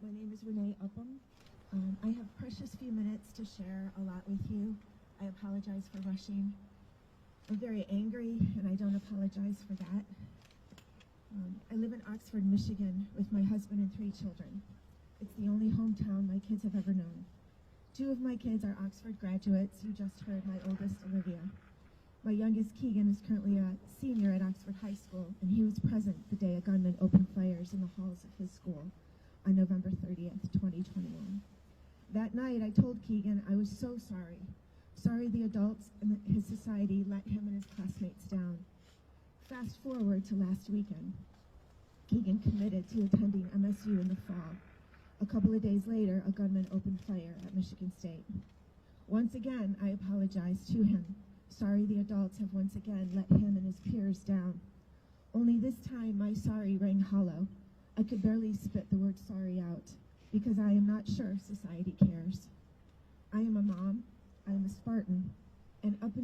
My name is Renee Upham. I have precious few minutes to share a lot with you. I apologize for rushing. I'm very angry, and I don't apologize for that. I live in Oxford, Michigan, with my husband and 3 children. It's the only hometown my kids have ever known. 2 of my kids are Oxford graduates. You just heard my oldest, Olivia. My youngest, Keegan, is currently a senior at Oxford High School, and he was present the day a gunman opened fires in the halls of his school on November 30th, 2021. That night, I told Keegan I was so sorry. Sorry the adults in his society let him and his classmates down. Fast forward to last weekend. Keegan committed to attending MSU in the fall. A couple of days later, a gunman opened fire at Michigan State. Once again, I apologized to him. Sorry the adults have once again let him and his peers down. Only this time, my sorry rang hollow. I could barely spit the word sorry out because I am not sure society cares. I am a mom, I am a Spartan, and up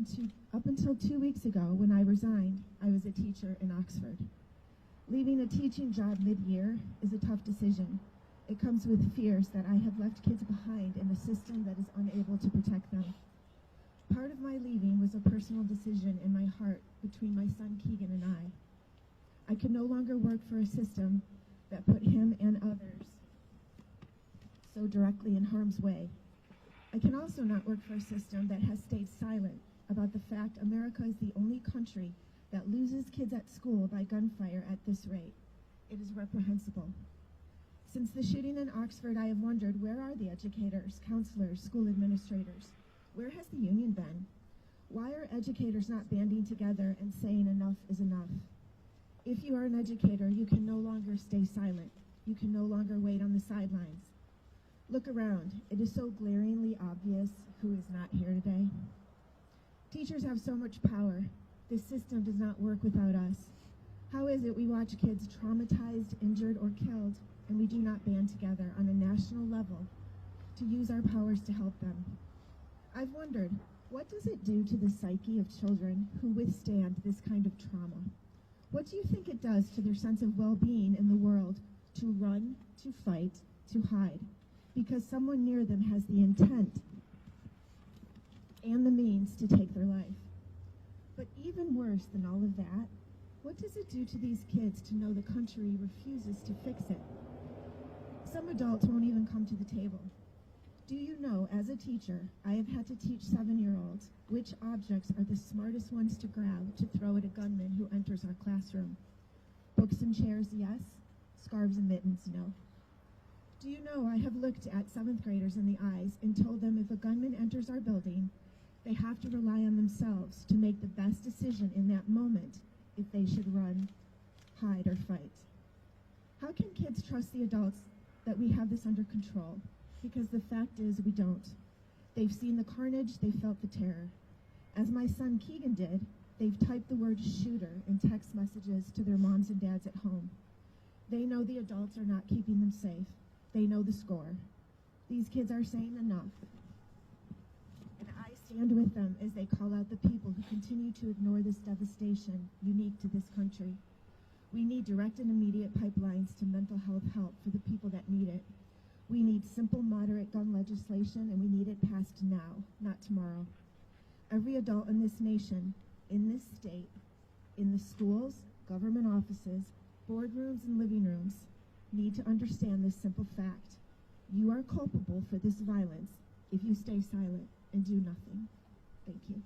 until 2 weeks ago when I resigned, I was a teacher in Oxford. Leaving a teaching job mid-year is a tough decision. It comes with fears that I have left kids behind in a system that is unable to protect them. Part of my leaving was a personal decision in my heart between my son Keegan and I. I could no longer work for a system that put him and others so directly in harm's way. I can also not work for a system that has stayed silent about the fact America is the only country that loses kids at school by gunfire at this rate. It is reprehensible. Since the shooting in Oxford, I have wondered, where are the educators, counselors, school administrators? Where has the union been? Why are educators not banding together and saying enough is enough? If you are an educator, you can no longer stay silent. You can no longer wait on the sidelines. Look around. It is so glaringly obvious who is not here today. Teachers have so much power. This system does not work without us. How is it we watch kids traumatized, injured, or killed, and we do not band together on a national level to use our powers to help them? I've wondered, what does it do to the psyche of children who withstand this kind of trauma? What do you think it does to their sense of well-being in the world to run, to fight, to hide, because someone near them has the intent and the means to take their life? But even worse than all of that, what does it do to these kids to know the country refuses to fix it? Some adults won't even come to the table. Do you know, as a teacher, I have had to teach 7-year-olds which objects are the smartest ones to grab to throw at a gunman who enters our classroom? Books and chairs, yes. Scarves and mittens, no. Do you know I have looked at 7th graders in the eyes and told them if a gunman enters our building, they have to rely on themselves to make the best decision in that moment if they should run, hide, or fight? How can kids trust the adults that we have this under control? Because the fact is we don't. They've seen the carnage, they felt the terror. As my son Keegan did, they've typed the word shooter in text messages to their moms and dads at home. They know the adults are not keeping them safe. They know the score. These kids are saying enough. And I stand with them as they call out the people who continue to ignore this devastation unique to this country. We need direct and immediate pipelines to mental health help for the people that need it. We need simple, moderate gun legislation, and we need it passed now, not tomorrow. Every adult in this nation, in this state, in the schools, government offices, boardrooms, and living rooms, need to understand this simple fact. You are culpable for this violence if you stay silent and do nothing. Thank you.